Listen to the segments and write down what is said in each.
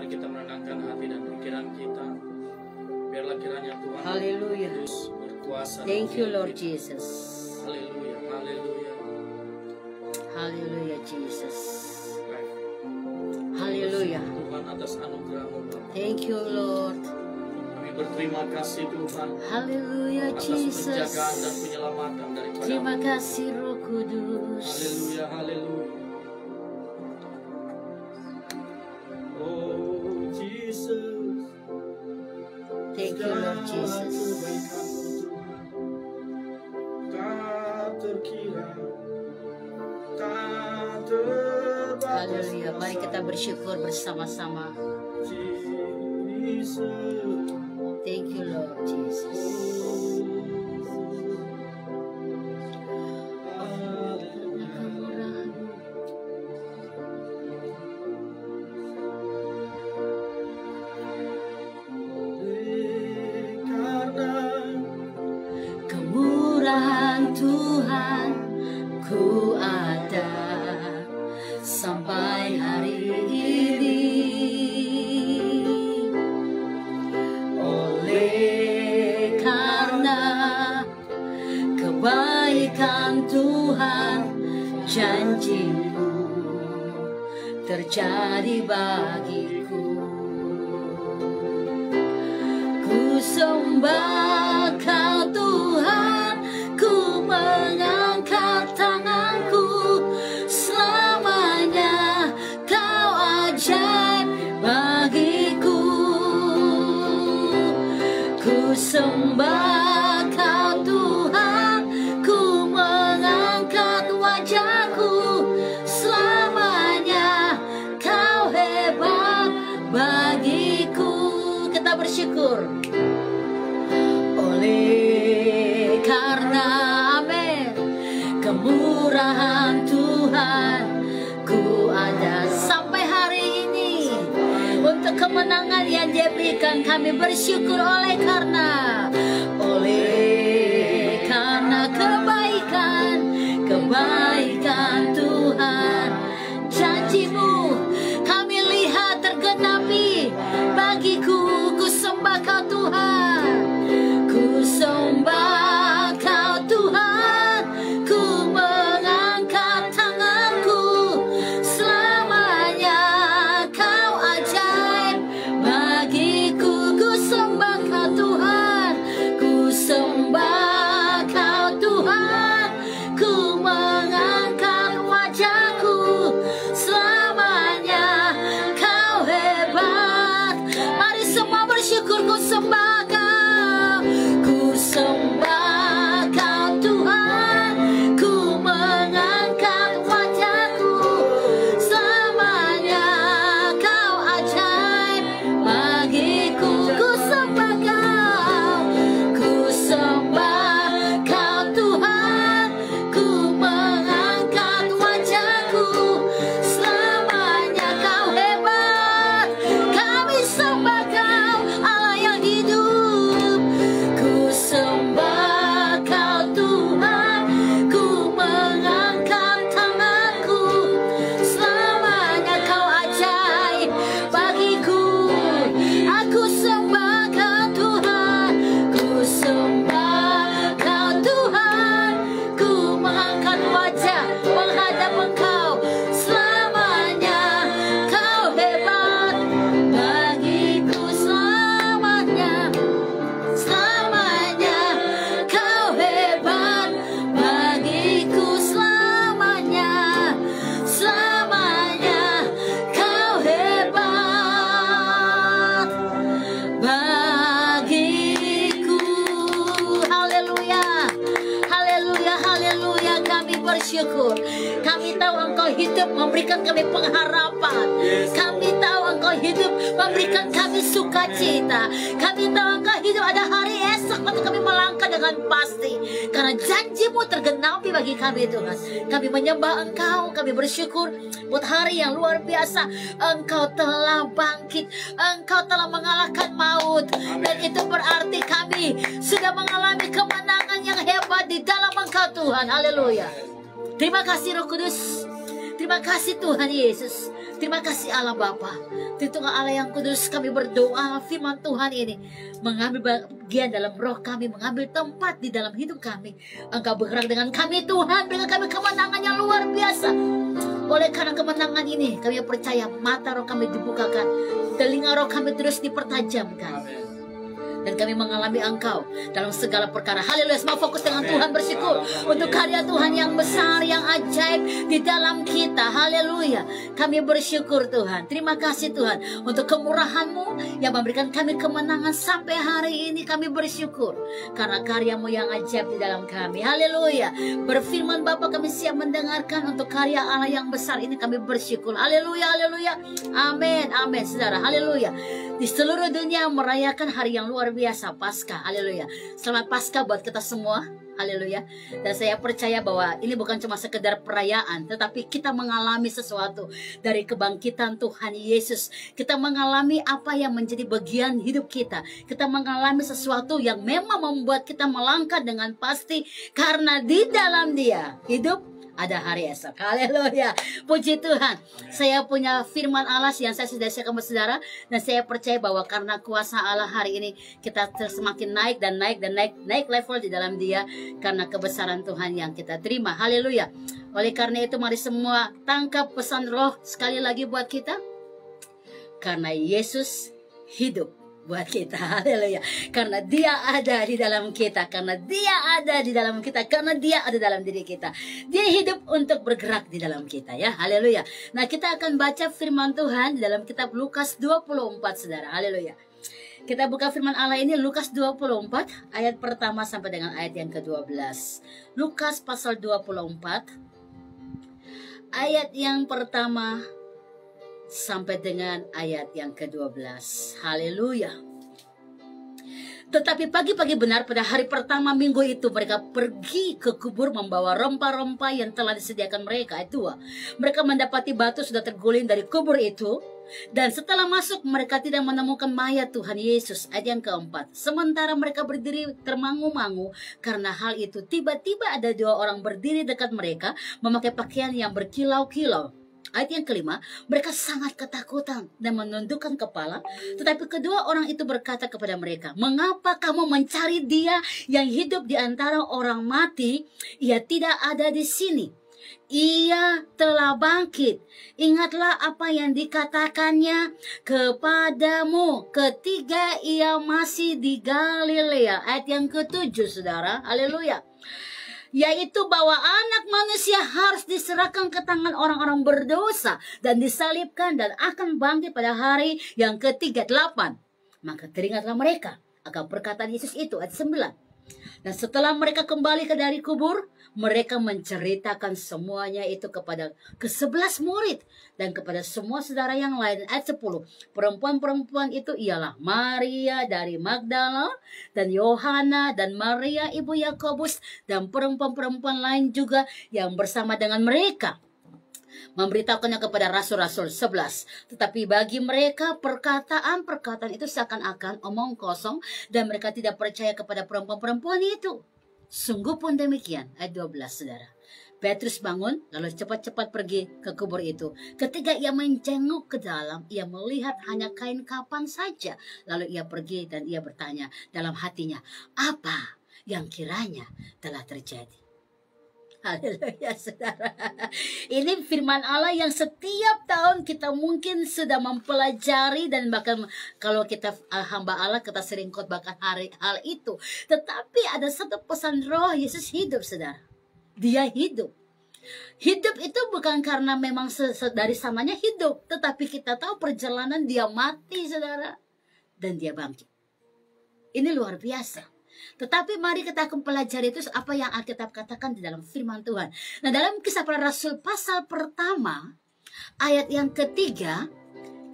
Mari kita menenangkan hati dan pikiran kita. Biarlah kiranya Tuhan Haleluya. berkuasa. Thank you Lord Jesus. Haleluya, haleluya. Haleluya Jesus. Haleluya. Tuhan atas anugerah-Mu Bapa. Thank you Lord. Kami berterima kasih Tuhan Haleluya atas Jesus. penjagaan dan penyelamatan daripada Terima kasih Roh Kudus. Haleluya, haleluya. Oh Jesus. Thank you Lord Jesus. Tak terkira, tak terbatas. Haleluya. Mari kita bersyukur bersama-sama. Jesus. Thank you Lord Jesus. Kemurahan Tuhan ku ada sampai hari ini. Oleh karena kebaikan Tuhan, janji-Mu terjadi bagiku. Ku sembah Kau Tuhan, ku mengangkat tanganku. Selamanya Kau ajaib bagiku. Ku sembah Kau Tuhan, ku mengangkat wajahku. Selamanya Kau hebat bagiku. Kita bersyukur. Oleh karena amin, kemurahan Tuhan ku ada sampai hari ini. Untuk kemenangan yang Dia berikan kami bersyukur. Oleh karena kebaikan Tuhan, janji-Mu kami lihat tergenapi bagiku. Ku sembah Kau Tuhan, ku sembah Kau Tuhan, ku mengangkat tanganku. Selamanya Kau ajaib bagiku. Ku sembah Kau Tuhan, ku sembah Kau Tuhan, ku mengangkat wajahku. Selamanya Kau hebat. Mari semua bersyukur. Ku sembah Kau, ku sembah Kau Tuhan, ku mengangkat wajahku. Selamanya Kau ajaib bagiku. Ku sembah Kau, ku sembah Kau Tuhan, ku mengangkat wajahku. Selamanya Kau hebat. Kami sembah Kau, Allah yang hidup. Ku sembah Kau Tuhan, ku mengangkat tanganku. Selamanya Kau ajaib bagiku. Aku sembah Kau Tuhan, ku sembah Kau Tuhan, ku mengangkat wajah menghadap Engkau. Selamanya Kau hebat bagiku. Selamanya Kau hebat bagiku. Selamanya Kau hebat bagiku. Haleluya, haleluya, haleluya. Kami bersyukur. Kami tahu Engkau hidup memberikan kami pengharapan. Kami tahu Engkau hidup memberikan kami sukacita. Kami tahu Engkau hidup ada hari esok untuk kami melangkah dengan pasti. Karena janji-Mu tergenapi bagi kami Tuhan. Kami menyembah Engkau. Kami bersyukur buat hari yang luar biasa. Engkau telah bangkit. Engkau telah mengalahkan maut. Dan itu berarti kami sudah mengalami kemenangan yang hebat di dalam Engkau Tuhan. Haleluya. Terima kasih Roh Kudus. Terima kasih Tuhan Yesus. Terima kasih Allah Bapa. Tuhan Allah yang kudus, kami berdoa firman Tuhan ini mengambil bagian dalam roh kami, mengambil tempat di dalam hidup kami. Engkau bergerak dengan kami Tuhan, berikan kami kemenangan yang luar biasa. Oleh karena kemenangan ini, kami percaya mata roh kami dibukakan, telinga roh kami terus dipertajamkan. Dan kami mengalami Engkau dalam segala perkara. Haleluya. Semua fokus dengan Tuhan, bersyukur untuk karya Tuhan yang besar, yang ajaib di dalam kita. Haleluya. Kami bersyukur Tuhan. Terima kasih Tuhan untuk kemurahan-Mu yang memberikan kami kemenangan sampai hari ini. Kami bersyukur karena karya-Mu yang ajaib di dalam kami. Haleluya. Berfirman Bapa, kami siap mendengarkan untuk karya Allah yang besar ini. Kami bersyukur. Haleluya, haleluya. Amin, amin saudara. Haleluya. Di seluruh dunia merayakan hari yang luar biasa, Paskah. Haleluya. Selamat Paskah buat kita semua. Haleluya. Dan saya percaya bahwa ini bukan cuma sekedar perayaan, tetapi kita mengalami sesuatu dari kebangkitan Tuhan Yesus. Kita mengalami apa yang menjadi bagian hidup kita. Kita mengalami sesuatu yang memang membuat kita melangkah dengan pasti, karena di dalam Dia hidup ada hari esok. Haleluya. Puji Tuhan. Saya punya firman Allah yang saya sudah share kepada saudara, dan saya percaya bahwa karena kuasa Allah hari ini kita semakin naik dan naik dan naik level di dalam Dia karena kebesaran Tuhan yang kita terima. Haleluya. Oleh karena itu mari semua tangkap pesan roh sekali lagi buat kita. Karena Yesus hidup buat kita. Haleluya. Karena Dia ada di dalam kita, karena Dia ada di dalam kita, karena Dia ada dalam diri kita. Dia hidup untuk bergerak di dalam kita, ya. Haleluya. Nah, kita akan baca firman Tuhan di dalam kitab Lukas 24, saudara. Haleluya. Kita buka firman Allah ini, Lukas 24 ayat pertama sampai dengan ayat yang ke-12. Lukas pasal 24 ayat yang pertama sampai dengan ayat yang ke-12. Haleluya. Tetapi pagi-pagi benar pada hari pertama minggu itu, mereka pergi ke kubur membawa rempah-rempah yang telah disediakan mereka. Ayat 2. Mereka mendapati batu sudah terguling dari kubur itu, dan setelah masuk mereka tidak menemukan mayat Tuhan Yesus. Ayat yang ke-4. Sementara mereka berdiri termangu-mangu karena hal itu, tiba-tiba ada 2 orang berdiri dekat mereka memakai pakaian yang berkilau-kilau. Ayat yang ke-5, mereka sangat ketakutan dan menundukkan kepala. Tetapi kedua orang itu berkata kepada mereka, "Mengapa kamu mencari Dia yang hidup di antara orang mati? Ia tidak ada di sini. Ia telah bangkit. Ingatlah apa yang dikatakannya kepadamu ketika Ia masih di Galilea." Ayat yang ke-7, saudara. Haleluya. Yaitu bahwa anak manusia harus diserahkan ke tangan orang-orang berdosa dan disalibkan dan akan bangkit pada hari yang ke-3. 8. Maka teringatlah mereka akan perkataan Yesus itu. Ayat 9. Dan setelah mereka kembali dari kubur, mereka menceritakan semuanya itu kepada ke-11 murid dan kepada semua saudara yang lain. Ayat 10. Perempuan-perempuan itu ialah Maria dari Magdala dan Yohana dan Maria ibu Yakobus dan perempuan-perempuan lain juga yang bersama dengan mereka. Memberitahukannya kepada rasul-rasul. 11. Tetapi bagi mereka perkataan-perkataan itu seakan-akan omong kosong dan mereka tidak percaya kepada perempuan-perempuan itu. Sungguh pun demikian. Ayat 12, saudara. Petrus bangun lalu cepat-cepat pergi ke kubur itu. Ketika ia menjenguk ke dalam, ia melihat hanya kain kapan saja. Lalu ia pergi dan ia bertanya dalam hatinya, apa yang kiranya telah terjadi? Haleluya, saudara. Ini firman Allah yang setiap tahun kita mungkin sudah mempelajari, dan bahkan kalau kita hamba Allah kita sering khotbahkan hal itu. Tetapi ada satu pesan roh, Yesus hidup, saudara. Dia hidup. Hidup itu bukan karena memang dari sananya hidup, tetapi kita tahu perjalanan Dia mati, saudara, dan Dia bangkit. Ini luar biasa. Tetapi mari kita akan pelajari itu apa yang Alkitab katakan di dalam firman Tuhan. Nah, dalam Kisah Para Rasul pasal pertama ayat yang ke-3,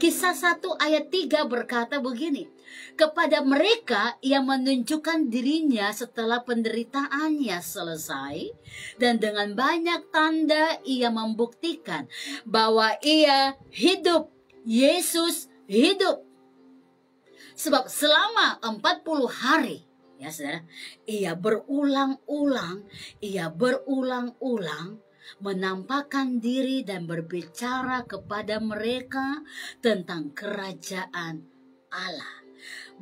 Kisah 1 ayat 3 berkata begini, kepada mereka Ia menunjukkan dirinya setelah penderitaannya selesai, dan dengan banyak tanda Ia membuktikan bahwa Ia hidup. Yesus hidup. Sebab selama 40 hari, ya saudara, Ia berulang-ulang menampakkan diri dan berbicara kepada mereka tentang kerajaan Allah.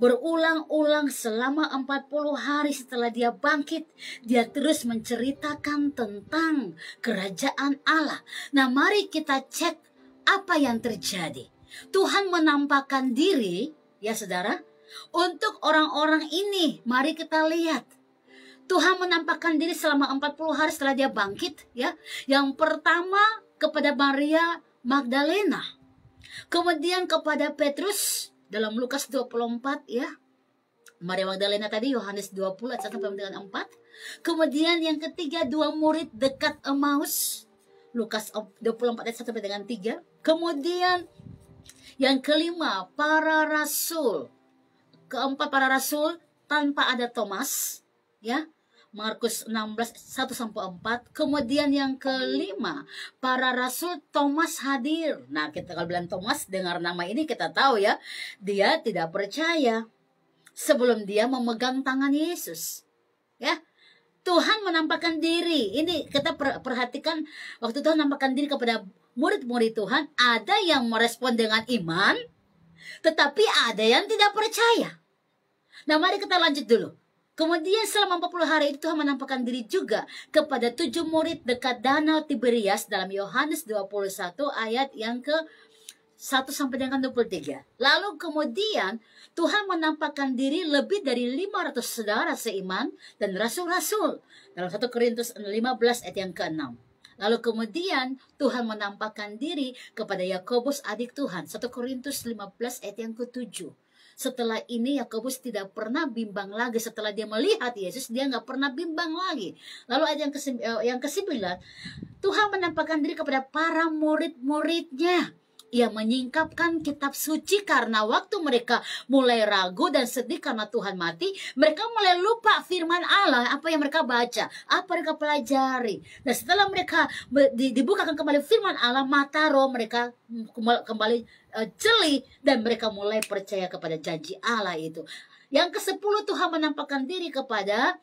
Berulang-ulang selama 40 hari setelah dia bangkit, dia terus menceritakan tentang kerajaan Allah. Nah, mari kita cek apa yang terjadi. Tuhan menampakkan diri, ya saudara, untuk orang-orang ini. Mari kita lihat. Tuhan menampakkan diri selama 40 hari setelah dia bangkit, ya. Yang pertama kepada Maria Magdalena. Kemudian kepada Petrus dalam Lukas 24, ya. Maria Magdalena tadi Yohanes 20 ayat 1 sampai dengan 4. Kemudian yang ketiga 2 murid dekat Emmaus. Lukas 24 ayat 1 sampai dengan 3. Kemudian yang kelima para rasul. Keempat para rasul tanpa ada Thomas, ya. Markus 16 1 sampai 4. Kemudian yang kelima para rasul Thomas hadir. Nah, kita kalau bilang Thomas, dengar nama ini kita tahu ya, dia tidak percaya sebelum dia memegang tangan Yesus. Ya. Tuhan menampakkan diri. Ini kita perhatikan waktu Tuhan menampakkan diri kepada murid-murid Tuhan, ada yang merespon dengan iman, tetapi ada yang tidak percaya. Nah, mari kita lanjut dulu. Kemudian selama 40 hari itu Tuhan menampakkan diri juga kepada 7 murid dekat Danau Tiberias dalam Yohanes 21 ayat yang ke 1 sampai dengan 23. Lalu kemudian Tuhan menampakkan diri lebih dari 500 saudara seiman dan rasul-rasul dalam 1 Korintus 15 ayat yang ke-6. Lalu kemudian Tuhan menampakkan diri kepada Yakobus adik Tuhan, 1 Korintus 15 ayat yang ke-7. Setelah ini Yakobus tidak pernah bimbang lagi. Setelah dia melihat Yesus, dia nggak pernah bimbang lagi. Lalu ayat yang ke-9, Tuhan menampakkan diri kepada para murid-muridnya. Ia menyingkapkan kitab suci karena waktu mereka mulai ragu dan sedih karena Tuhan mati, mereka mulai lupa firman Allah, apa yang mereka baca, apa mereka pelajari. Dan setelah mereka dibukakan kembali firman Allah, mata roh mereka kembali jeli dan mereka mulai percaya kepada janji Allah itu. Yang ke-10 Tuhan menampakkan diri kepada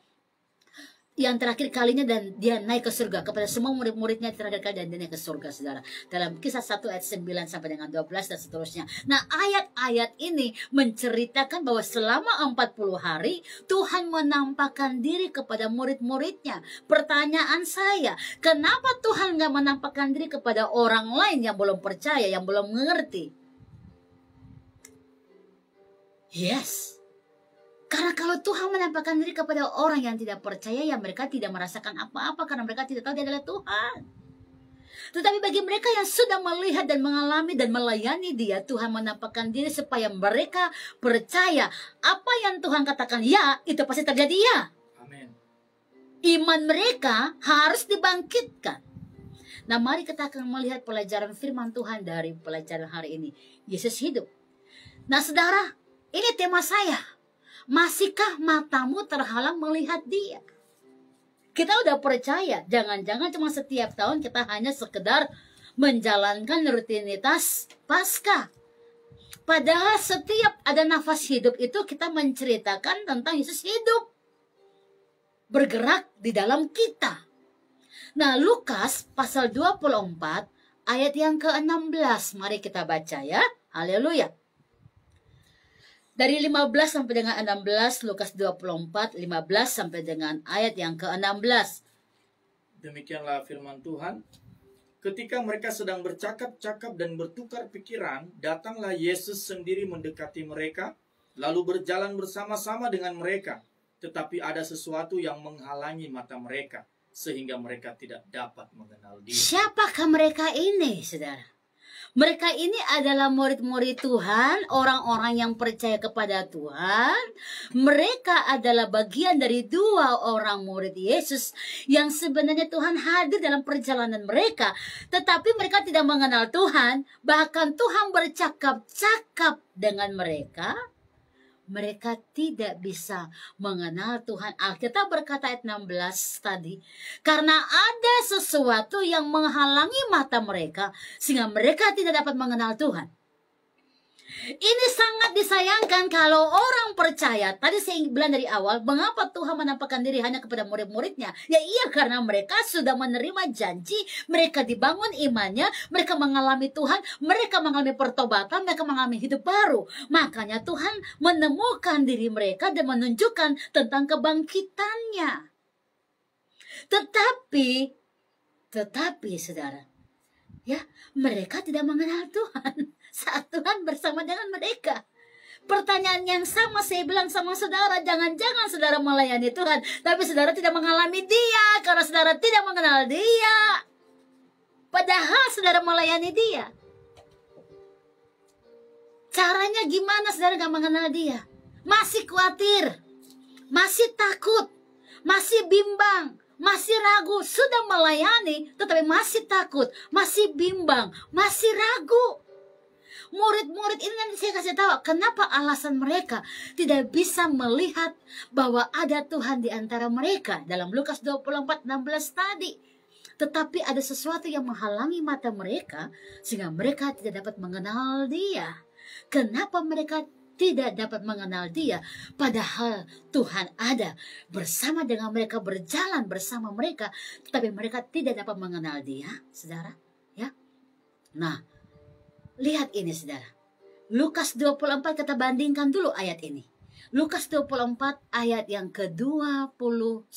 yang terakhir kalinya dan dia naik ke surga kepada semua murid-muridnya terakhir kali dan dia naik ke surga, saudara. Dalam Kisah 1 ayat 9 sampai dengan 12 dan seterusnya. Nah, ayat-ayat ini menceritakan bahwa selama 40 hari Tuhan menampakkan diri kepada murid-muridnya. Pertanyaan saya, kenapa Tuhan nggak menampakkan diri kepada orang lain yang belum percaya, yang belum mengerti? Yes. Karena kalau Tuhan menampakkan diri kepada orang yang tidak percaya, ya mereka tidak merasakan apa-apa karena mereka tidak tahu dia adalah Tuhan. Tetapi bagi mereka yang sudah melihat dan mengalami dan melayani dia, Tuhan menampakkan diri supaya mereka percaya apa yang Tuhan katakan ya, itu pasti terjadi ya. Amin. Iman mereka harus dibangkitkan. Nah, mari kita akan melihat pelajaran firman Tuhan dari pelajaran hari ini. Yesus hidup. Nah, saudara, ini tema saya. Masihkah matamu terhalang melihat dia? Kita udah percaya, jangan-jangan cuma setiap tahun kita hanya sekedar menjalankan rutinitas Paskah. Padahal setiap ada nafas hidup itu kita menceritakan tentang Yesus hidup. Bergerak di dalam kita. Nah, Lukas pasal 24 ayat yang ke-16. Mari kita baca ya. Haleluya. Dari 15 sampai dengan 16, Lukas 24, 15 sampai dengan ayat yang ke-16. Demikianlah firman Tuhan. Ketika mereka sedang bercakap-cakap dan bertukar pikiran, datanglah Yesus sendiri mendekati mereka, lalu berjalan bersama-sama dengan mereka. Tetapi ada sesuatu yang menghalangi mata mereka, sehingga mereka tidak dapat mengenal Dia. Siapakah mereka ini, saudara? Mereka ini adalah murid-murid Tuhan, orang-orang yang percaya kepada Tuhan. Mereka adalah bagian dari 2 orang murid Yesus yang sebenarnya Tuhan hadir dalam perjalanan mereka. Tetapi mereka tidak mengenal Tuhan, bahkan Tuhan bercakap-cakap dengan mereka. Mereka tidak bisa mengenal Tuhan. Alkitab berkata ayat 16 tadi, karena ada sesuatu yang menghalangi mata mereka, sehingga mereka tidak dapat mengenal Tuhan. Ini sangat disayangkan kalau orang percaya. Tadi saya bilang dari awal, mengapa Tuhan menampakkan diri hanya kepada murid-muridnya? Ya iya, karena mereka sudah menerima janji, mereka dibangun imannya, mereka mengalami Tuhan, mereka mengalami pertobatan, mereka mengalami hidup baru. Makanya Tuhan menemukan diri mereka dan menunjukkan tentang kebangkitannya. Tetapi saudara, ya, mereka tidak mengenal Tuhan saat Tuhan bersama dengan mereka. Pertanyaan yang sama saya bilang sama saudara, jangan-jangan saudara melayani Tuhan, tapi saudara tidak mengalami Dia karena saudara tidak mengenal Dia. Padahal saudara melayani Dia. Caranya gimana saudara gak mengenal Dia? Masih khawatir, masih takut, masih bimbang, masih ragu, sudah melayani tetapi masih takut, masih bimbang, masih ragu. Murid-murid ini nanti saya kasih tahu kenapa alasan mereka tidak bisa melihat bahwa ada Tuhan di antara mereka dalam Lukas 24:16 tadi. Tetapi ada sesuatu yang menghalangi mata mereka sehingga mereka tidak dapat mengenal Dia. Kenapa mereka tidak dapat mengenal Dia? Padahal Tuhan ada bersama dengan mereka, berjalan bersama mereka, tetapi mereka tidak dapat mengenal Dia, saudara. Ya, nah, lihat ini, saudara. Lukas 24 kita bandingkan dulu ayat ini. Lukas 24 ayat yang ke-21.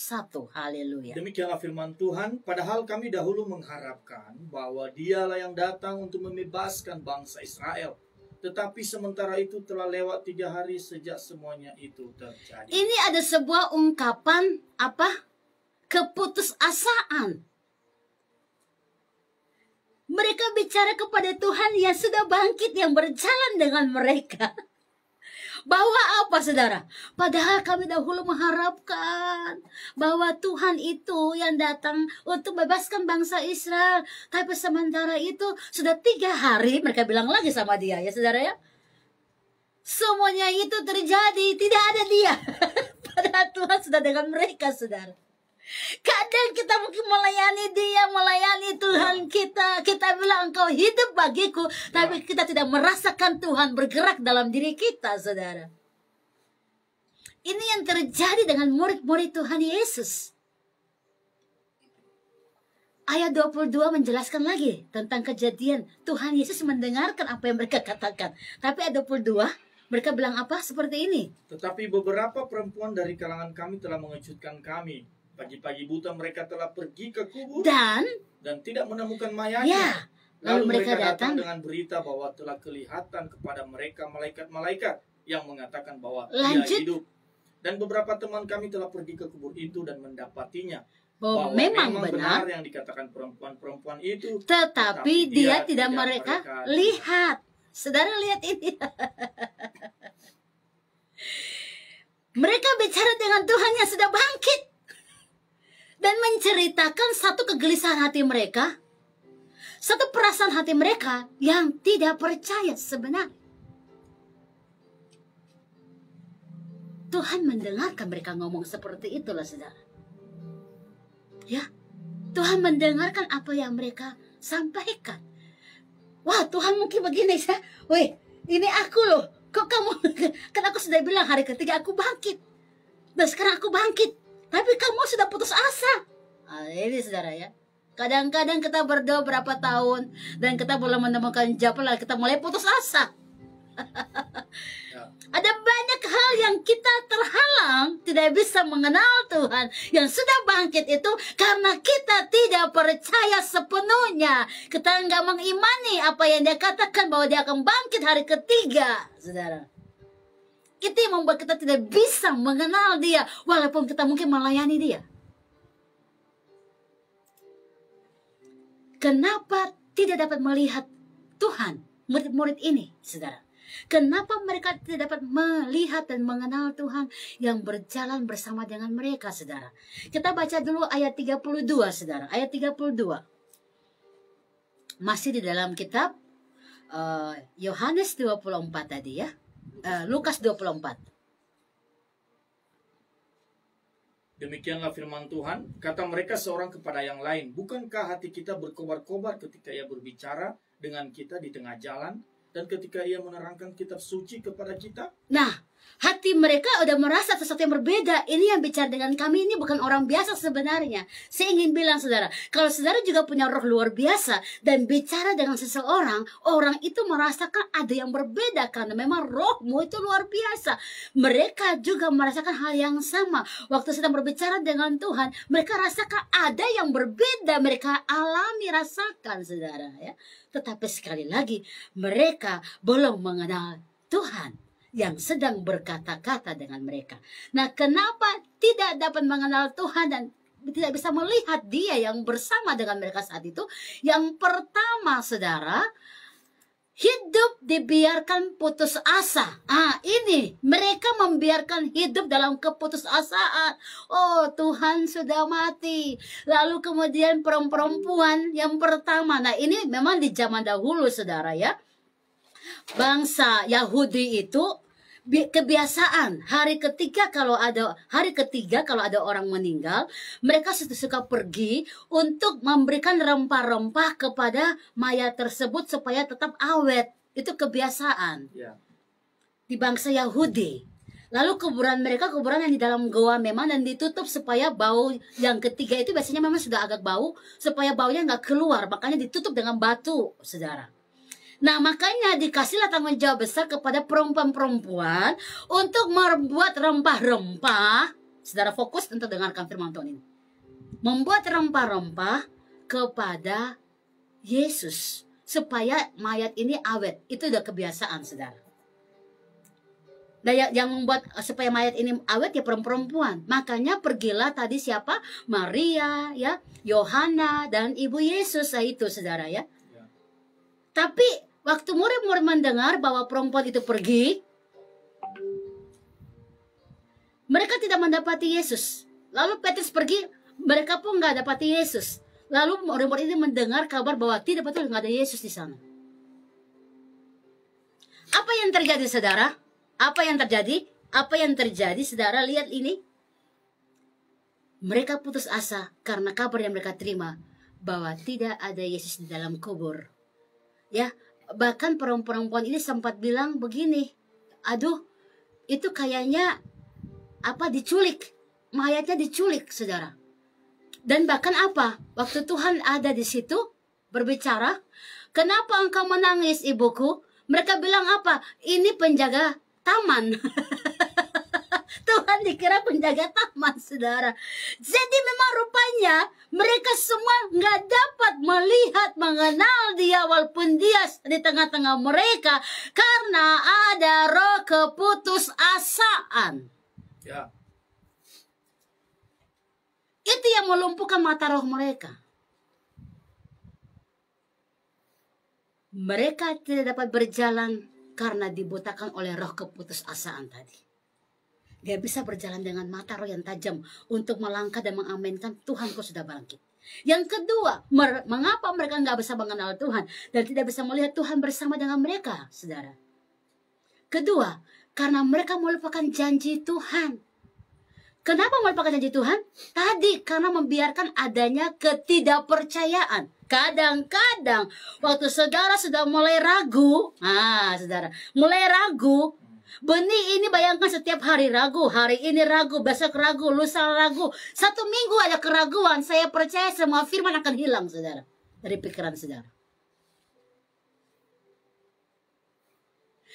Haleluya. Demikianlah firman Tuhan, padahal kami dahulu mengharapkan bahwa Dialah yang datang untuk membebaskan bangsa Israel. Tetapi sementara itu telah lewat 3 hari sejak semuanya itu terjadi. Ini ada sebuah ungkapan apa? Keputusasaan. Mereka bicara kepada Tuhan yang sudah bangkit, yang berjalan dengan mereka. Bahwa apa, saudara? Padahal kami dahulu mengharapkan bahwa Tuhan itu yang datang untuk membebaskan bangsa Israel. Tapi sementara itu sudah 3 hari, mereka bilang lagi sama Dia, ya saudara ya. Semuanya itu terjadi, tidak ada Dia. Padahal Tuhan sudah dengan mereka, saudara. Kadang kita mungkin melayani Dia, melayani Tuhan kita. Kita bilang Engkau hidup bagiku, tapi kita tidak merasakan Tuhan bergerak dalam diri kita, saudara. Ini yang terjadi dengan murid-murid Tuhan Yesus. Ayat 22 menjelaskan lagi tentang kejadian. Tuhan Yesus mendengarkan apa yang mereka katakan. Tapi ayat 22 mereka bilang apa? Seperti ini. Tetapi beberapa perempuan dari kalangan kami telah mengejutkan kami. Pagi-pagi buta mereka telah pergi ke kubur dan tidak menemukan mayatnya. Ya, lalu mereka datang dengan berita bahwa telah kelihatan kepada mereka malaikat-malaikat yang mengatakan bahwa Lanjut. Dia hidup. Dan beberapa teman kami telah pergi ke kubur itu dan mendapatinya bahwa memang benar yang dikatakan perempuan-perempuan itu, tetapi dia tidak mereka lihat. Saudara lihat ini. Mereka bicara dengan Tuhan yang sudah bangkit dan menceritakan satu kegelisahan hati mereka, satu perasaan hati mereka yang tidak percaya sebenarnya. Tuhan mendengarkan mereka ngomong seperti itulah, saudara. Ya, Tuhan mendengarkan apa yang mereka sampaikan. Wah, Tuhan mungkin begini ya. Weh, ini aku loh. Kok kamu, kan aku sudah bilang hari ketiga aku bangkit. Dan sekarang aku bangkit. Tapi kamu sudah putus asa. Nah, ini saudara ya. Kadang-kadang kita berdoa berapa tahun dan kita belum menemukan jawaban, lalu kita mulai putus asa. Ya. Ada banyak hal yang kita terhalang, tidak bisa mengenal Tuhan yang sudah bangkit itu karena kita tidak percaya sepenuhnya. Kita nggak mengimani apa yang Dia katakan bahwa Dia akan bangkit hari ketiga, saudara. Itu yang membuat kita tidak bisa mengenal Dia, walaupun kita mungkin melayani Dia. Kenapa tidak dapat melihat Tuhan murid-murid ini, saudara? Kenapa mereka tidak dapat melihat dan mengenal Tuhan yang berjalan bersama dengan mereka, saudara? Kita baca dulu ayat 32, saudara. Ayat 32. Masih di dalam kitab Yohanes 24 tadi ya. Lukas 24. Demikianlah firman Tuhan, kata mereka seorang kepada yang lain, bukankah hati kita berkobar-kobar ketika Ia berbicara dengan kita di tengah jalan? Dan ketika ia menerangkan kitab suci kepada kita, Nah, hati mereka udah merasa sesuatu yang berbeda. Ini yang bicara dengan kami ini bukan orang biasa sebenarnya. Saya ingin bilang saudara, kalau saudara juga punya roh luar biasa dan bicara dengan seseorang, orang itu merasakan ada yang berbeda karena memang rohmu itu luar biasa. Mereka juga merasakan hal yang sama. Waktu sedang berbicara dengan Tuhan, mereka rasakan ada yang berbeda. Mereka alami, rasakan saudara ya. Tetapi sekali lagi, mereka belum mengenal Tuhan yang sedang berkata-kata dengan mereka. Nah, kenapa tidak dapat mengenal Tuhan dan tidak bisa melihat Dia yang bersama dengan mereka saat itu? Yang pertama, saudara, hidup dibiarkan putus asa. Ini mereka membiarkan hidup dalam keputusasaan. Oh, Tuhan sudah mati. Lalu kemudian perempuan yang pertama. Nah, ini memang di zaman dahulu, saudara ya. Bangsa Yahudi itu kebiasaan hari ketiga kalau ada orang meninggal, mereka suka pergi untuk memberikan rempah-rempah kepada mayat tersebut supaya tetap awet. Itu kebiasaan di bangsa Yahudi. Lalu kuburan mereka kuburan yang di dalam goa memang, dan ditutup supaya bau yang ketiga itu biasanya memang sudah agak bau, supaya baunya nggak keluar, makanya ditutup dengan batu, saudara. Nah, makanya dikasihlah tanggung jawab besar kepada perempuan-perempuan untuk membuat rempah-rempah. Saudara fokus untuk dengarkan firman Tuhan ini. Membuat rempah-rempah kepada Yesus supaya mayat ini awet. Itu udah kebiasaan, saudara. Nah, yang membuat supaya mayat ini awet ya perempuan. Makanya pergilah tadi siapa? Maria, ya, Yohana dan ibu Yesus itu, saudara ya. Tapi waktu murid-murid mendengar bahwa perempuan itu pergi, mereka tidak mendapati Yesus. Lalu Petrus pergi, mereka pun nggak dapati Yesus. Lalu murid-murid ini mendengar kabar bahwa tidak, betul nggak ada Yesus di sana. Apa yang terjadi, saudara? Apa yang terjadi? Apa yang terjadi, saudara? Lihat ini. Mereka putus asa karena kabar yang mereka terima bahwa tidak ada Yesus di dalam kubur. Ya, bahkan perempuan ini sempat bilang begini, aduh, itu kayaknya diculik, mayatnya diculik, saudara. Dan bahkan waktu Tuhan ada di situ berbicara, kenapa engkau menangis, ibuku? Mereka bilang ini penjaga taman. Tuhan dikira penjaga taman, saudara. Jadi memang rupanya mereka semua nggak dapat melihat, mengenal Dia walaupun Dia di tengah-tengah mereka karena ada roh keputusasaan. Ya. Itu yang melumpuhkan mata roh mereka. Mereka tidak dapat berjalan karena dibutakan oleh roh keputusasaan tadi. Dia bisa berjalan dengan mata roh yang tajam untuk melangkah dan mengaminkan Tuhanku sudah bangkit. Yang kedua, mengapa mereka nggak bisa mengenal Tuhan dan tidak bisa melihat Tuhan bersama dengan mereka, saudara? Kedua, karena mereka melupakan janji Tuhan. Kenapa melupakan janji Tuhan? Tadi karena membiarkan adanya ketidakpercayaan. Kadang-kadang waktu saudara sudah mulai ragu, saudara, mulai ragu, benih ini bayangkan setiap hari ragu, hari ini ragu, besok ragu, lusa ragu, 1 minggu ada keraguan, saya percaya semua firman akan hilang, saudara, dari pikiran saudara.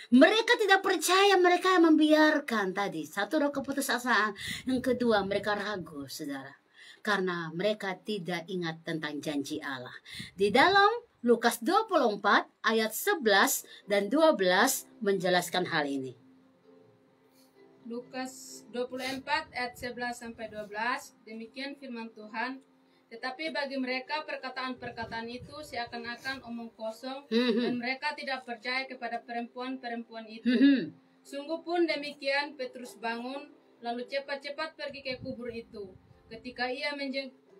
Mereka tidak percaya, mereka membiarkan tadi. Satu, roh keputusasaan. Yang kedua, mereka ragu, saudara. Karena mereka tidak ingat tentang janji Allah. Di dalam Lukas 24 ayat 11 dan 12 menjelaskan hal ini. Lukas 24 ayat 11 sampai 12, demikian firman Tuhan. Tetapi bagi mereka perkataan-perkataan itu seakan-akan omong kosong, dan mereka tidak percaya kepada perempuan-perempuan itu. Sungguh pun demikian, Petrus bangun, lalu cepat-cepat pergi ke kubur itu. Ketika ia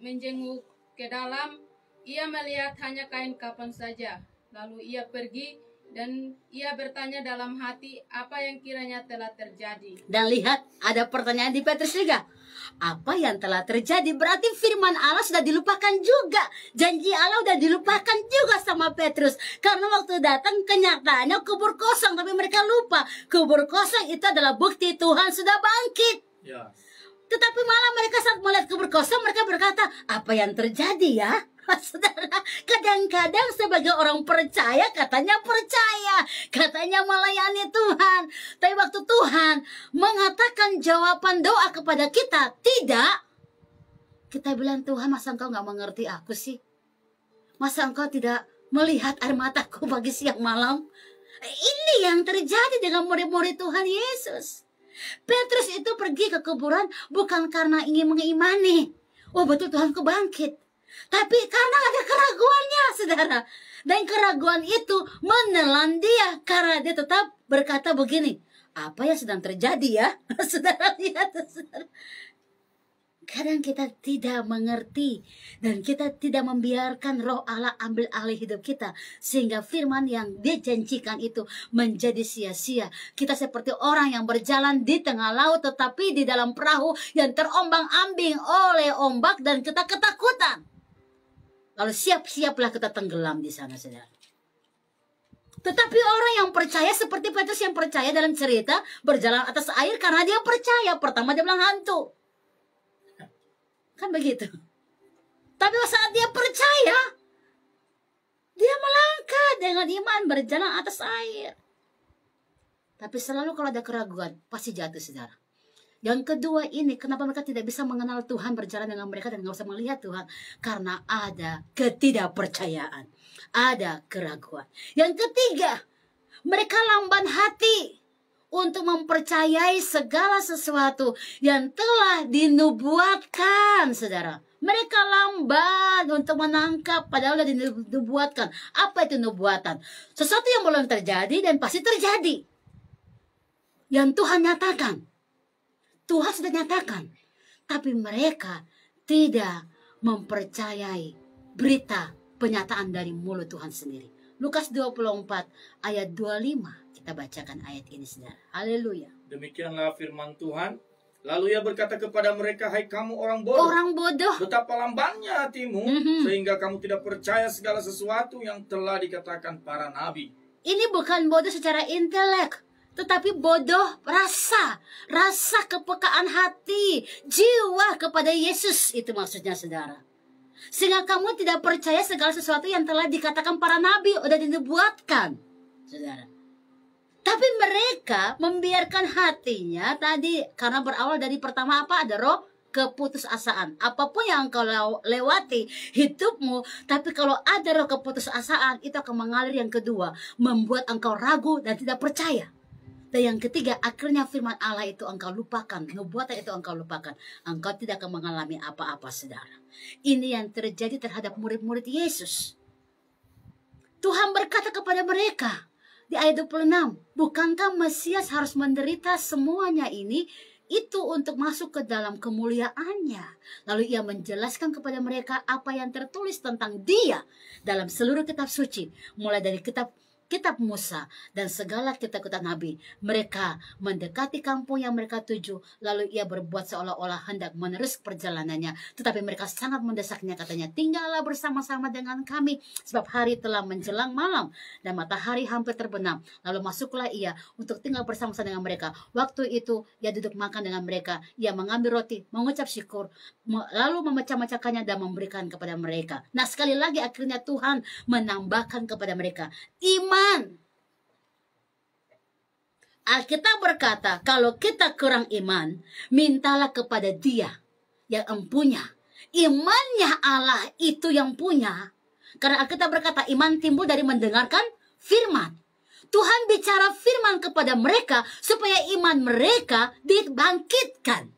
menjenguk ke dalam, ia melihat hanya kain kafan saja. Lalu ia pergi Dan ia bertanya dalam hati apa yang kiranya telah terjadi. Dan lihat, ada pertanyaan di Petrus juga. Apa yang telah terjadi? Berarti firman Allah sudah dilupakan juga. Janji Allah sudah dilupakan juga sama Petrus. Karena waktu datang kenyataannya kubur kosong. Tapi mereka lupa. Kubur kosong itu adalah bukti Tuhan sudah bangkit. Ya. Tetapi malah mereka saat melihat kubur kosong, mereka berkata, apa yang terjadi ya? Saudara, kadang-kadang sebagai orang percaya, katanya melayani Tuhan. Tapi waktu Tuhan mengatakan jawaban doa kepada kita, tidak. Kita bilang, Tuhan, masa engkau gak mengerti aku sih? Masa engkau tidak melihat air mataku pagi siang malam? Ini yang terjadi dengan murid-murid Tuhan Yesus. Petrus itu pergi ke kuburan bukan karena ingin mengimani, oh betul Tuhanku bangkit, tapi karena ada keraguannya, saudara. Dan keraguan itu menelan dia karena dia tetap berkata begini, apa yang sedang terjadi ya? Saudara lihat, saudara. Kadang kita tidak mengerti dan kita tidak membiarkan roh Allah ambil alih hidup kita. Sehingga firman yang dijanjikan itu menjadi sia-sia. Kita seperti orang yang berjalan di tengah laut tetapi di dalam perahu yang terombang-ambing oleh ombak dan kita ketakutan. Lalu siap-siaplah kita tenggelam di sana, saudara. Tetapi orang yang percaya seperti Petrus yang percaya dalam cerita berjalan atas air karena dia percaya. Pertama dia bilang hantu. Kan begitu. Tapi saat dia percaya, dia melangkah dengan iman berjalan atas air. Tapi selalu kalau ada keraguan, pasti jatuh, saudara. Yang kedua ini, kenapa mereka tidak bisa mengenal Tuhan, berjalan dengan mereka dan nggak usah melihat Tuhan? Karena ada ketidakpercayaan, ada keraguan. Yang ketiga, mereka lamban hati untuk mempercayai segala sesuatu yang telah dinubuatkan, saudara. Mereka lamban untuk menangkap padahal sudah dinubuatkan. Apa itu nubuatan? Sesuatu yang belum terjadi dan pasti terjadi. Yang Tuhan nyatakan. Tuhan sudah nyatakan. Tapi mereka tidak mempercayai berita penyataan dari mulut Tuhan sendiri. Lukas 24 ayat 25. Kita bacakan ayat ini, saudara. Haleluya. Demikianlah firman Tuhan. Lalu ia berkata kepada mereka, hai kamu orang bodoh. Orang bodoh. Betapa lambannya hatimu, sehingga kamu tidak percaya segala sesuatu yang telah dikatakan para nabi. Ini bukan bodoh secara intelek, tetapi bodoh rasa. Rasa kepekaan hati, jiwa kepada Yesus. Itu maksudnya, saudara. Sehingga kamu tidak percaya segala sesuatu yang telah dikatakan para nabi, udah dinubuatkan, saudara. Tapi mereka membiarkan hatinya tadi karena berawal dari pertama apa? Ada roh keputusasaan. Apapun yang engkau lewati hidupmu, tapi kalau ada roh keputusasaan itu akan mengalir yang kedua, membuat engkau ragu dan tidak percaya. Dan yang ketiga, akhirnya firman Allah itu engkau lupakan, nubuatan itu engkau lupakan. Engkau tidak akan mengalami apa-apa, saudara. Ini yang terjadi terhadap murid-murid Yesus. Tuhan berkata kepada mereka di ayat 26, bukankah Mesias harus menderita semuanya ini? Itu untuk masuk ke dalam kemuliaannya. Lalu ia menjelaskan kepada mereka apa yang tertulis tentang dia dalam seluruh kitab suci. Mulai dari kitab Musa dan segala kitab-kitab Nabi. Mereka mendekati kampung yang mereka tuju. Lalu ia berbuat seolah-olah hendak menerus perjalanannya. Tetapi mereka sangat mendesaknya, katanya, tinggallah bersama-sama dengan kami, sebab hari telah menjelang malam dan matahari hampir terbenam. Lalu masuklah ia untuk tinggal bersama-sama dengan mereka. Waktu itu ia duduk makan dengan mereka. Ia mengambil roti, mengucap syukur, lalu memecah-mecahkannya dan memberikan kepada mereka. Nah, sekali lagi akhirnya Tuhan menambahkan kepada mereka iman. Alkitab berkata, kalau kita kurang iman, mintalah kepada Dia yang empunya. Imannya Allah itu yang punya. Karena Alkitab berkata, iman timbul dari mendengarkan firman. Tuhan bicara firman kepada mereka supaya iman mereka dibangkitkan.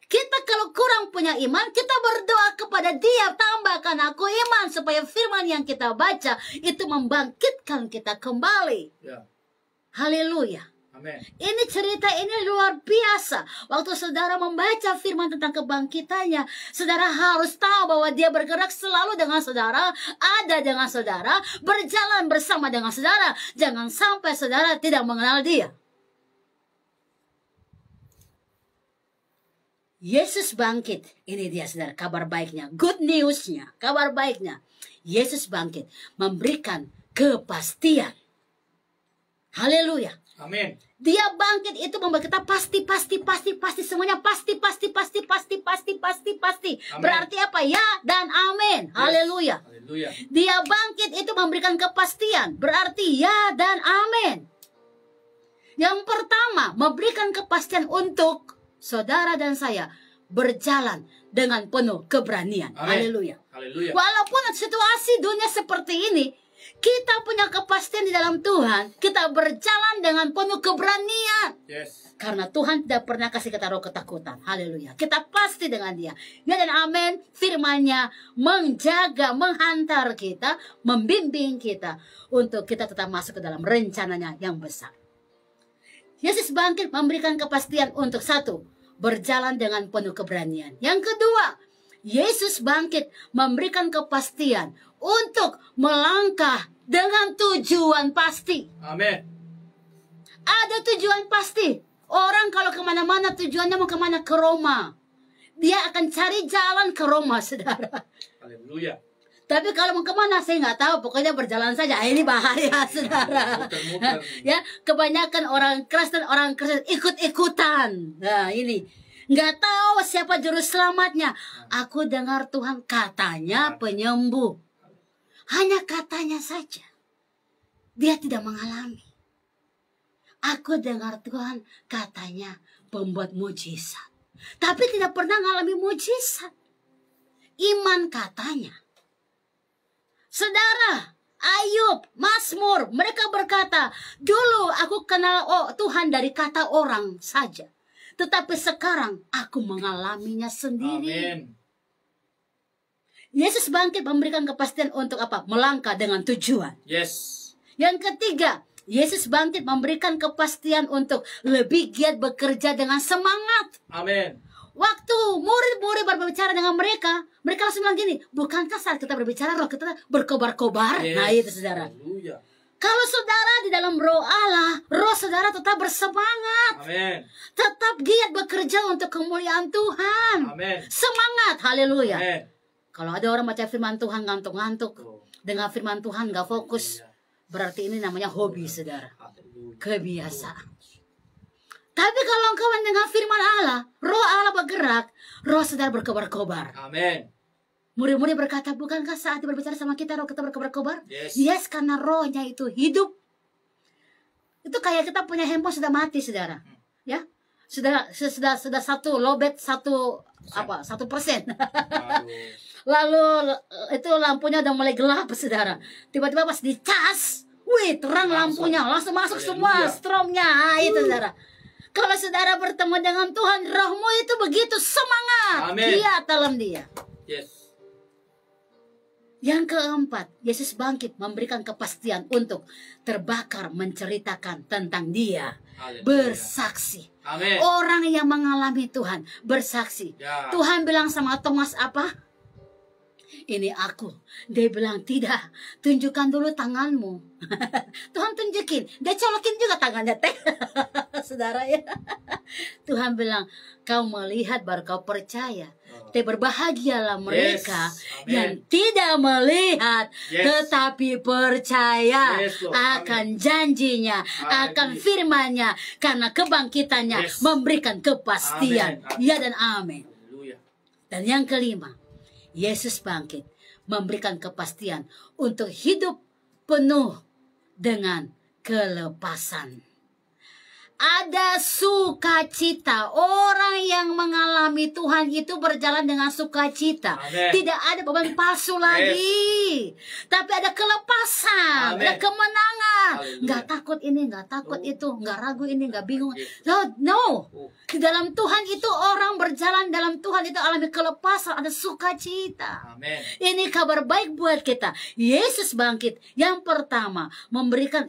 Kita kalau kurang punya iman, kita berdoa kepada Dia, tambahkan aku iman supaya firman yang kita baca itu membangkitkan kita kembali. Ya. Haleluya. Amin. Ini cerita ini luar biasa. Waktu saudara membaca firman tentang kebangkitannya, saudara harus tahu bahwa dia bergerak selalu dengan saudara, ada dengan saudara, berjalan bersama dengan saudara. Jangan sampai saudara tidak mengenal dia. Yesus bangkit. Ini dia saudara, kabar baiknya. Good news-nya, kabar baiknya. Yesus bangkit, memberikan kepastian. Haleluya. Amin. Dia bangkit itu membuat kita pasti semuanya pasti. Amin. Berarti apa? Ya dan amin. Yes. Haleluya. Haleluya. Dia bangkit itu memberikan kepastian. Berarti ya dan amin. Yang pertama, memberikan kepastian untuk saudara dan saya berjalan dengan penuh keberanian. Amin. Haleluya. Haleluya. Walaupun situasi dunia seperti ini, kita punya kepastian di dalam Tuhan. Kita berjalan dengan penuh keberanian. Yes. Karena Tuhan tidak pernah kasih kita roh ketakutan. Haleluya. Kita pasti dengan dia. Ya dan amin. Firman-Nya menjaga, menghantar kita, membimbing kita untuk kita tetap masuk ke dalam rencananya yang besar. Yesus bangkit memberikan kepastian untuk satu, berjalan dengan penuh keberanian. Yang kedua, Yesus bangkit memberikan kepastian untuk melangkah dengan tujuan pasti. Amin. Ada tujuan pasti. Orang kalau kemana-mana tujuannya mau kemana? Ke Roma. Dia akan cari jalan ke Roma, saudara. Haleluya. Tapi kalau mau kemana saya nggak tahu. Pokoknya berjalan saja. Ini bahaya, saudara. Muter-muter. Ya, kebanyakan orang Kristen ikut-ikutan. Nah, ini nggak tahu siapa juru selamatnya. Aku dengar Tuhan katanya penyembuh. Hanya katanya saja. Dia tidak mengalami. Aku dengar Tuhan katanya pembuat mujizat. Tapi tidak pernah mengalami mujizat. Iman katanya. Saudara, Ayub, Mazmur, mereka berkata, dulu aku kenal Tuhan dari kata orang saja. Tetapi sekarang aku mengalaminya sendiri. Amin. Yesus bangkit memberikan kepastian untuk apa? Melangkah dengan tujuan. Yes. Yang ketiga, Yesus bangkit memberikan kepastian untuk lebih giat bekerja dengan semangat. Amin. Waktu murid-murid berbicara dengan mereka langsung bilang gini, bukankah saat kita berbicara roh kita berkobar-kobar? Yes. Nah itu saudara. Haleluya. Kalau saudara di dalam roh Allah, roh saudara tetap bersemangat. Amin. Tetap giat bekerja untuk kemuliaan Tuhan. Amin. Semangat, haleluya. Amin. Kalau ada orang baca firman Tuhan ngantuk-ngantuk, Oh. dengar firman Tuhan gak fokus, berarti ini namanya hobi saudara. Haleluya. Kebiasaan. Tapi kalau engkau mendengar firman Allah, roh Allah bergerak, roh saudara berkobar-kobar. Amin. Murid-murid berkata, bukankah saat dia berbicara sama kita, roh kita berkobar-kobar? Yes. Yes, karena rohnya itu hidup. Itu kayak kita punya handphone sudah mati, saudara. Ya, sudah satu lobet 1%. Aduh. Lalu itu lampunya udah mulai gelap, saudara. Tiba-tiba pas dicas, wih, terang lampunya, langsung masuk semua Haleluya. stromnya. Itu, saudara. Kalau saudara bertemu dengan Tuhan, rohmu itu begitu semangat. Amin. Giat dalam dia. Yes. Yang keempat, Yesus bangkit memberikan kepastian untuk terbakar menceritakan tentang dia. Haleluya. Bersaksi. Amin. Orang yang mengalami Tuhan bersaksi. Ya. Tuhan bilang sama Thomas apa? Ini aku. Dia bilang tidak. Tunjukkan dulu tanganmu. Tuhan tunjukin. Dia colokin juga tangannya. Saudara ya. Tuhan bilang, kau melihat baru kau percaya. Tapi berbahagialah mereka Amin. yang tidak melihat, Yes. tetapi percaya Yes, Lord. akan janjinya, akan Amin. firman-Nya, karena kebangkitannya Yes. memberikan kepastian. Amin. Ya dan amin. Haleluya. Dan yang kelima, Yesus bangkit memberikan kepastian untuk hidup penuh dengan kelepasan. Ada sukacita. Orang yang mengalami Tuhan itu berjalan dengan sukacita. Amin. Tidak ada beban palsu lagi. Tapi ada kelepasan. Amin. Ada kemenangan. Haleluya. Nggak takut ini, nggak takut itu. Nggak ragu ini, nggak bingung. Yes. No. Oh. Di dalam Tuhan itu orang berjalan dalam Tuhan itu alami kelepasan. Ada sukacita. Amin. Ini kabar baik buat kita. Yesus bangkit. Yang pertama,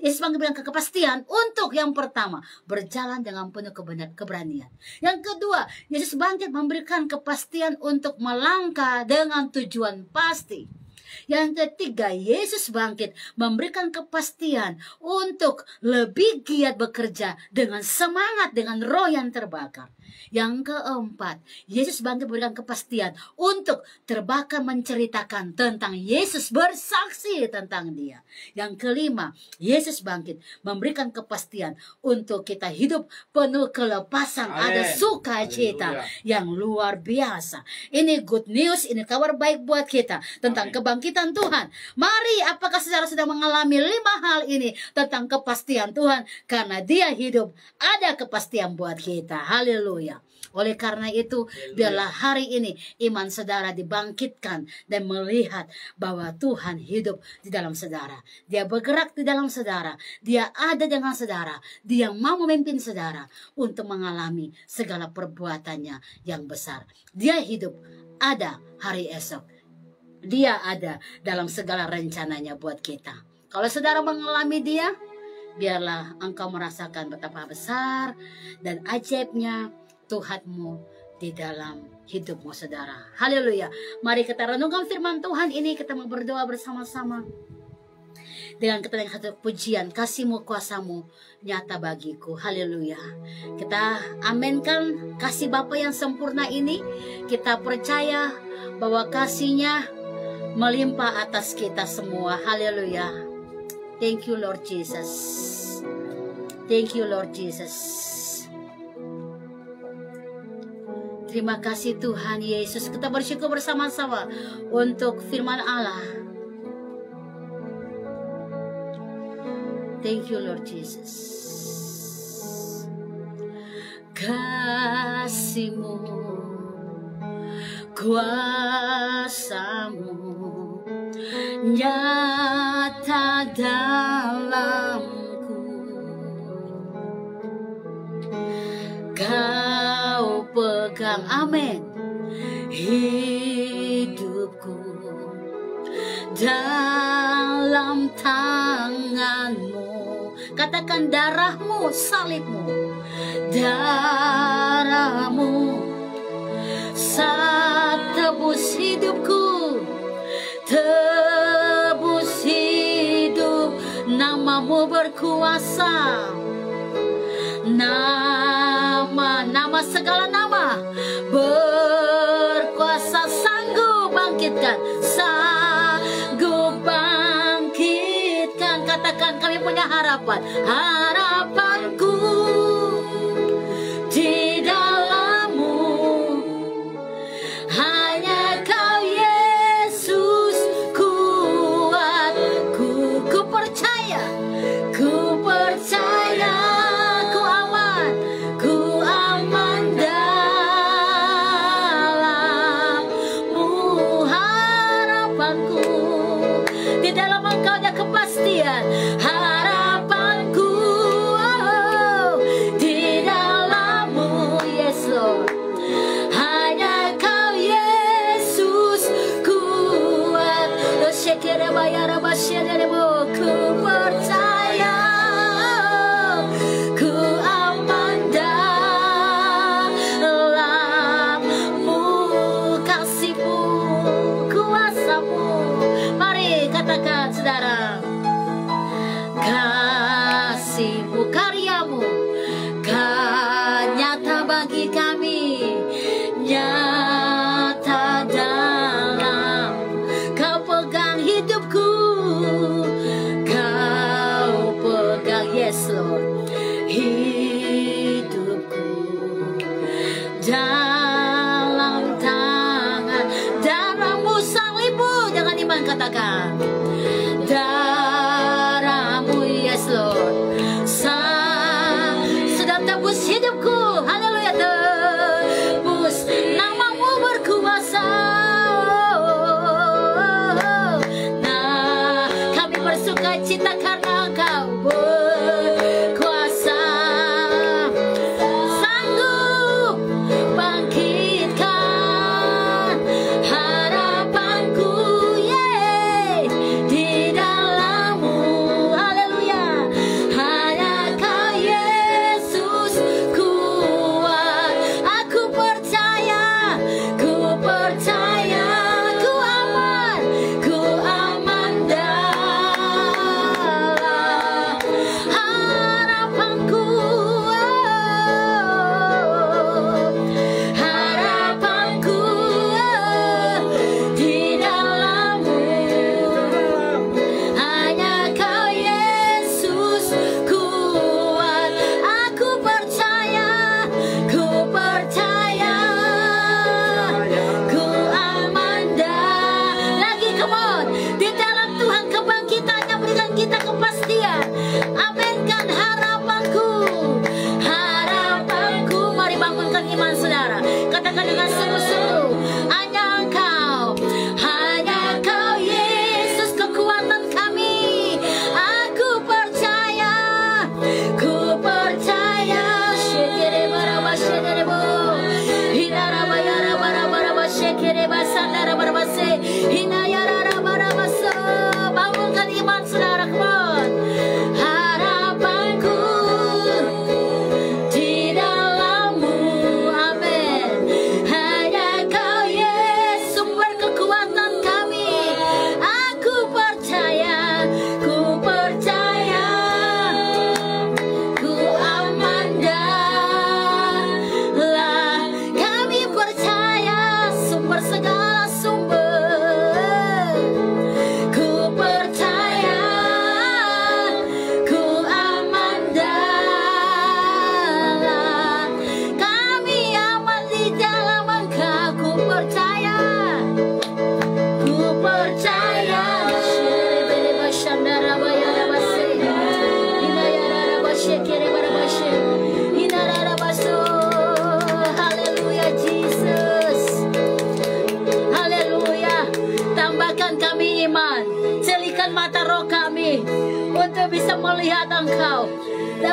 Yesus bangkit memberikan kepastian untuk yang pertama, berjalan dengan penuh keberanian. Yang kedua, Yesus bangkit memberikan kepastian untuk melangkah dengan tujuan pasti. Yang ketiga, Yesus bangkit memberikan kepastian untuk lebih giat bekerja dengan semangat, dengan roh yang terbakar. Yang keempat, Yesus bangkit memberikan kepastian untuk terbakar menceritakan tentang Yesus, bersaksi tentang Dia. Yang kelima, Yesus bangkit memberikan kepastian untuk kita hidup penuh kelepasan. Amen. Ada sukacita yang luar biasa. Ini good news, ini kabar baik buat kita tentang kebangkitan Tuhan. Mari, apakah saudara sudah mengalami 5 hal ini tentang kepastian Tuhan? Karena Dia hidup, ada kepastian buat kita. Haleluya. Oleh karena itu, biarlah hari ini iman saudara dibangkitkan dan melihat bahwa Tuhan hidup di dalam saudara. Dia bergerak di dalam saudara. Dia ada dengan saudara. Dia mau memimpin saudara untuk mengalami segala perbuatannya yang besar. Dia hidup, ada hari esok. Dia ada dalam segala rencananya buat kita. Kalau saudara mengalami Dia, biarlah engkau merasakan betapa besar dan ajaibnya Tuhanmu di dalam hidupmu, saudara. Haleluya. Mari kita renungkan firman Tuhan ini. Kita mau berdoa bersama-sama. Dengan kita yang satu pujian, kasih-Mu, kuasa-Mu nyata bagiku. Haleluya. Kita aminkan kasih Bapa yang sempurna ini. Kita percaya bahwa kasih-Nya melimpah atas kita semua. Haleluya. Thank you, Lord Jesus. Thank you, Lord Jesus. Terima kasih Tuhan Yesus. Kita bersyukur bersama-sama untuk firman Allah. Thank you, Lord Jesus. Kasih-Mu, kuasa-Mu nyata dalamku. Kau pegang, amin, hidupku dalam tangan-Mu. Katakan darah-Mu, salib-Mu, darah-Mu saat tebus hidupku, tebus hidup. Nama-Mu berkuasa, nama segala nama berkuasa, sanggup bangkitkan, sanggup bangkitkan. Katakan, kami punya harapan. Harapanku di dalam-Mu, hanya Kau Yesus kuat. Ku percaya, ku percaya. Harapanku, di dalam-Mu, yes Lord, hanya Kau Yesus kuat. Ku percaya, ku aman dalam-Mu, kasih-Mu, kuasa-Mu. Mari katakan saudara, kasih-Mu, karya-Mu kan nyata bagi kami, nyata dalam. Kau pegang hidupku, Kau pegang, yes Lord, hidupku dalam tangan. Darah-Mu, salib-Mu, jangan iman, katakan darah-Mu, yes Lord, sudah tebus hidupku. Haleluya.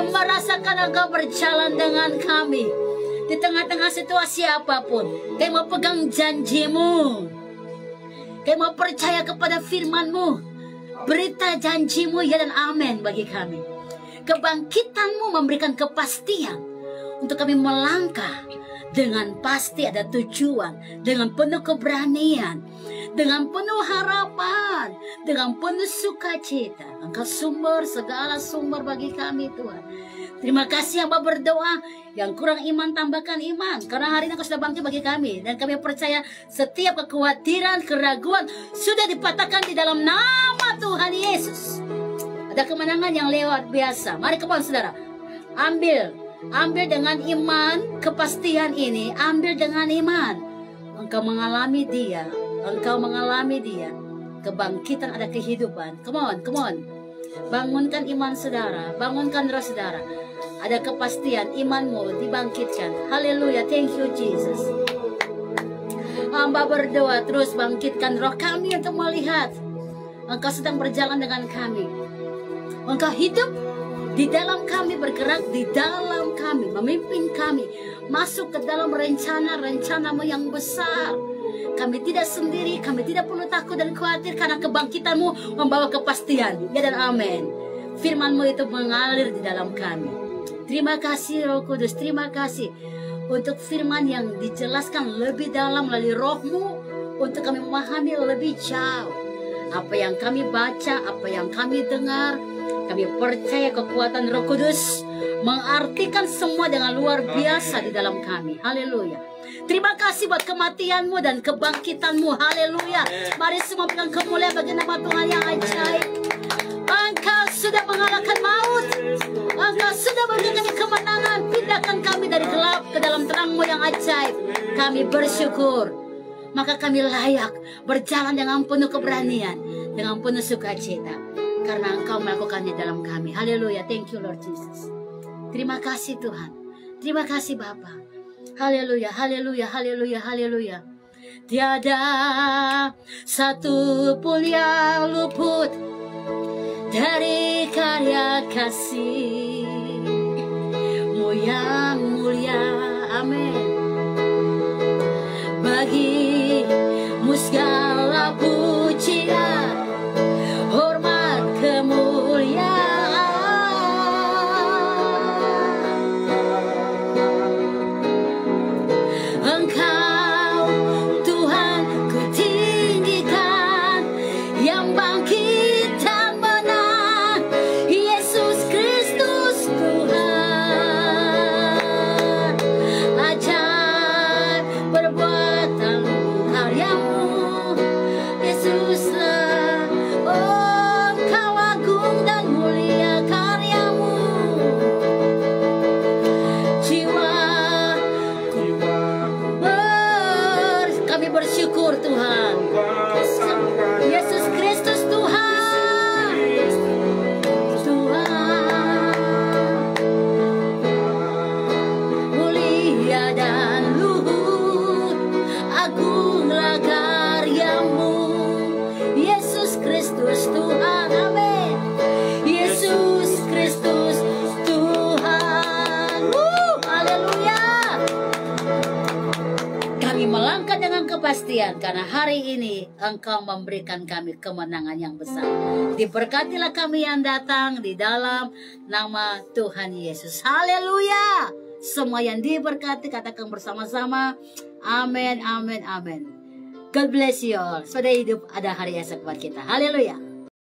merasakan Engkau berjalan dengan kami di tengah-tengah situasi apapun. Kami mau pegang janji-Mu. Kami mau percaya kepada firman-Mu. Berita janji-Mu ya dan amin bagi kami. Kebangkitan-Mu memberikan kepastian untuk kami melangkah dengan pasti ada tujuan, dengan penuh keberanian, dengan penuh harapan, dengan penuh sukacita. Engkau sumber, segala sumber bagi kami Tuhan. Terima kasih Hamba berdoa. Yang kurang iman tambahkan iman, karena hari ini Engkau sudah bangkit bagi kami. Dan kami percaya setiap kekhawatiran, keraguan sudah dipatahkan di dalam nama Tuhan Yesus. Ada kemenangan yang luar biasa. Mari kembali saudara, ambil dengan iman kepastian ini. Ambil dengan iman. Engkau mengalami dia. Engkau mengalami dia. Kebangkitan ada kehidupan. Come on. Bangunkan iman saudara. Bangunkan roh saudara. Ada kepastian imanmu dibangkitkan. Haleluya. Thank you Jesus. Hamba berdoa terus bangkitkan roh kami untuk melihat Engkau sedang berjalan dengan kami. Engkau hidup di dalam kami, bergerak di dalam kami, memimpin kami masuk ke dalam rencana-rencana-Mu yang besar. Kami tidak sendiri, kami tidak perlu takut dan khawatir karena kebangkitan-Mu membawa kepastian. Ya dan amin. Firman-Mu itu mengalir di dalam kami. Terima kasih Roh Kudus, terima kasih untuk firman yang dijelaskan lebih dalam melalui Roh-Mu untuk kami memahami lebih jauh. Apa yang kami baca, apa yang kami dengar, kami percaya kekuatan Roh Kudus mengartikan semua dengan luar biasa di dalam kami. Haleluya. Terima kasih buat kematian-Mu dan kebangkitan-Mu. Haleluya. Mari semua pegang kemuliaan bagi nama Tuhan yang ajaib. Engkau sudah mengalahkan maut. Engkau sudah memberikan kami kemenangan. Pindahkan kami dari gelap ke dalam terang-Mu yang ajaib. Kami bersyukur. Maka kami layak berjalan dengan penuh keberanian, dengan penuh sukacita. Karena Engkau melakukannya dalam kami. Haleluya. Thank you Lord Jesus. Terima kasih Tuhan. Terima kasih Bapa. Haleluya. Haleluya. Haleluya. Haleluya. Tiada satu pun yang luput dari karya kasih-Mu yang mulia. Amin. Bagi-Mu segala pujian, hormat, kemuliaan. Engkau Tuhan ku tinggikan, yang bangkit dan menang, Yesus Kristus Tuhan. Ajaib perbuatan karya-Mu, Yesuslah. Oh, Engkau agung dan mulia karya-Mu. Kami bersyukur Tuhan. Yesus Kristus Tuhan. Mulia dan luhur, agunglah karya-Mu, Yesus Kristus Tuhan. Amin. Yesus Kristus Tuhan. Haleluya. Kami melangkah dengan kepastian karena hari ini Engkau memberikan kami kemenangan yang besar. Diberkatilah kami yang datang di dalam nama Tuhan Yesus. Haleluya. Semua yang diberkati katakan bersama-sama. Amin, amin, amin. God bless you all. Sudah hidup ada hari esok buat kita. Haleluya.